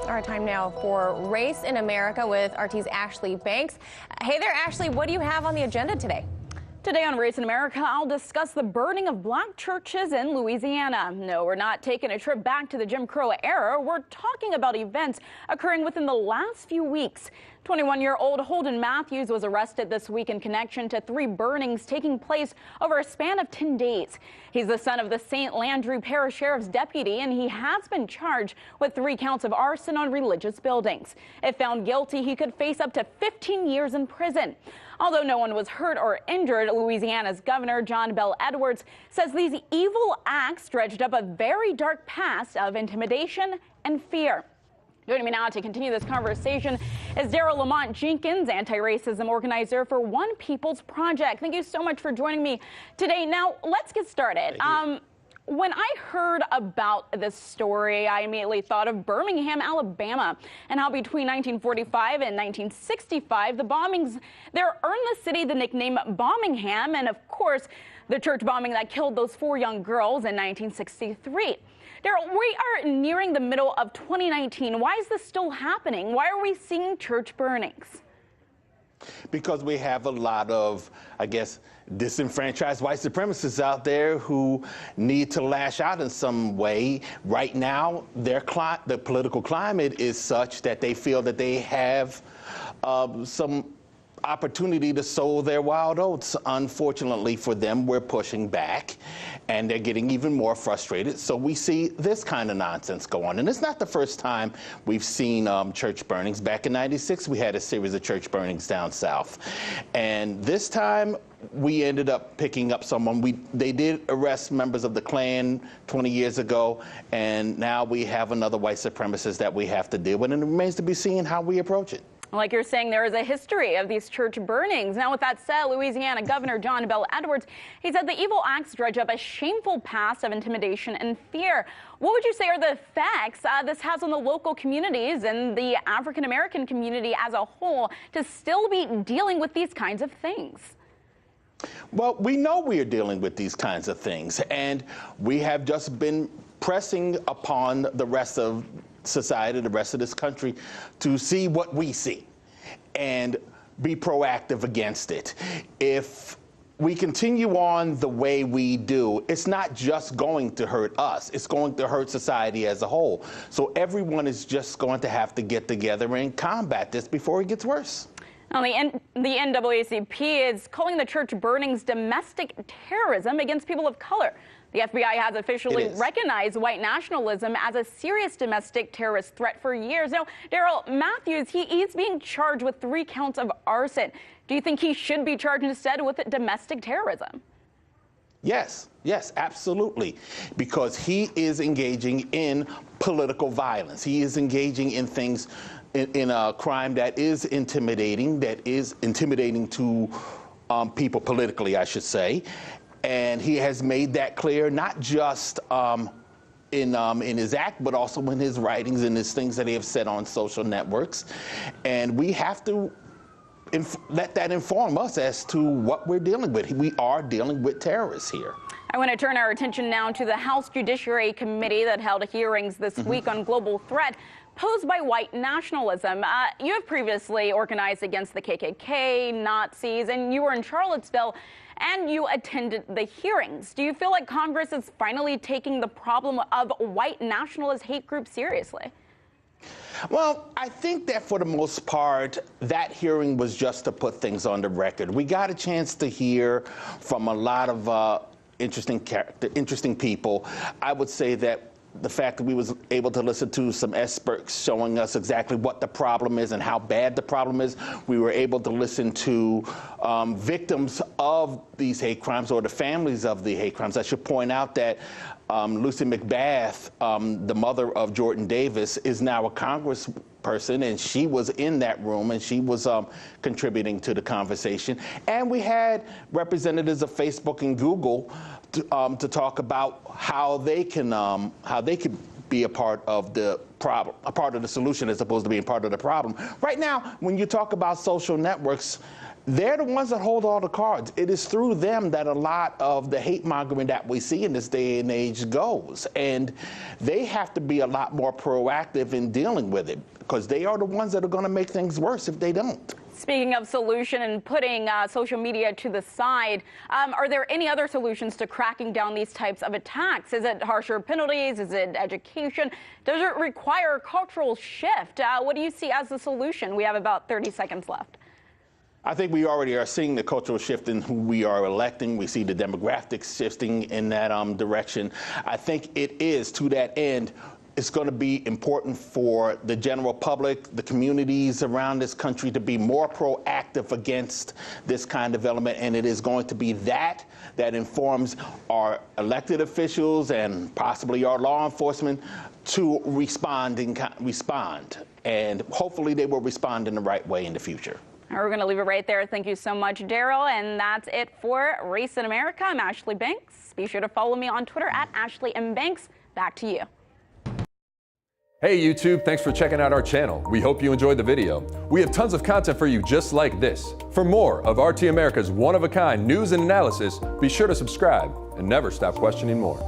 Our time now for Race in America with RT's Ashlee Banks. Hey there, Ashlee. What do you have on the agenda today? Today on Race in America, I'll discuss the burning of black churches in Louisiana. No, we're not taking a trip back to the Jim Crow era. We're talking about events occurring within the last few weeks. 21-year-old Holden Matthews was arrested this week in connection to 3 burnings taking place over a span of 10 days. He's the son of the St. Landry Parish Sheriff's deputy, and he has been charged with 3 counts of arson on religious buildings. If found guilty, he could face up to 15 years in prison. Although no one was hurt or injured, Louisiana's Governor John Bel Edwards says these evil acts dredged up a very dark past of intimidation and fear. Joining me now to continue this conversation is Daryle Lamont, Jenkins, anti-racism organizer for One People's Project. Thank you so much for joining me today. Now, let's get started. When I heard about this story, I immediately thought of Birmingham, Alabama, and how between 1945 and 1965, the bombings there earned the city the nickname Bombingham, and of course, the church bombing that killed those 4 young girls in 1963. Daryle, we are nearing the middle of 2019. Why is this still happening? Why are we seeing church burnings? Because we have a lot of, I guess, disenfranchised white supremacists out there who need to lash out in some way. Right now, the political climate is such that they feel that they have some opportunity to sow their wild oats. Unfortunately for them, we're pushing back, and they're getting even more frustrated. So we see this kind of nonsense go on. And it's not the first time we've seen church burnings. Back in '96, we had a series of church burnings down south. And this time, we ended up picking up someone. They did arrest members of the Klan 20 years ago, and now we have another white supremacist that we have to deal with, and it remains to be seen how we approach it. Like you're saying, there is a history of these church burnings. Now, with that said, Louisiana Governor John Bel Edwards, he said the evil acts dredge up a shameful past of intimidation and fear. What would you say are the effects this has on the local communities and the African-American community as a whole to still be dealing with these kinds of things? Well, we know we are dealing with these kinds of things, and we have just been pressing upon the rest of society, the rest of this country, to see what we see and be proactive against it. If we continue on the way we do, it's not just going to hurt us, it's going to hurt society as a whole. So everyone is just going to have to get together and combat this before it gets worse. Now, the NAACP is calling the church burnings domestic terrorism against people of color. The FBI has officially recognized white nationalism as a serious domestic terrorist threat for years. Now, Daryle, Matthews, he's being charged with 3 counts of arson. Do you think he should be charged instead with domestic terrorism? Yes, absolutely, because he is engaging in political violence. He is engaging in things, in a crime that is intimidating to people politically, I should say. And he has made that clear, not just in his act, but also in his writings and his things that he has said on social networks. And we have to let that inform us as to what we're dealing with. We are dealing with terrorists here. I want to turn our attention now to the House Judiciary Committee that held hearings this week on global threat posed by white nationalism. You have previously organized against the KKK, Nazis, and you were in Charlottesville, and you attended the hearings. Do you feel like Congress is finally taking the problem of white nationalist hate groups seriously? Well, I think that for the most part, that hearing was just to put things on the record. We got a chance to hear from a lot of interesting people. I would say that the fact that we was able to listen to some experts showing us exactly what the problem is and how bad the problem is. We were able to listen to victims of these hate crimes or the families of the hate crimes. I should point out that Lucy McBath, the mother of Jordan Davis, is now a congressperson, and she was in that room, and she was contributing to the conversation. And we had representatives of Facebook and Google to talk about how they can be a part of the problem, a part of the solution, as opposed to being part of the problem. Right now, when you talk about social networks, they're the ones that hold all the cards. It is through them that a lot of the hate mongering that we see in this day and age goes. And they have to be a lot more proactive in dealing with it, because they are the ones that are going to make things worse if they don't. Speaking of solution and putting social media to the side, are there any other solutions to cracking down these types of attacks? Is it harsher penalties? Is it education? Does it require a cultural shift? What do you see as the solution? We have about 30 seconds left. I think we already are seeing the cultural shift in who we are electing. We see the demographics shifting in that direction. I think it is, to that end, it's going to be important for the general public, the communities around this country, to be more proactive against this kind of element, and it is going to be that informs our elected officials and possibly our law enforcement to respond, and hopefully they will respond in the right way in the future. We're going to leave it right there. Thank you so much, Daryle. And that's it for Race in America. I'm Ashlee Banks. Be sure to follow me on Twitter at Ashlee M. Banks. Back to you. Hey YouTube, thanks for checking out our channel. We hope you enjoyed the video. We have tons of content for you just like this. For more of RT America's one-of-a-kind news and analysis, be sure to subscribe and never stop questioning more.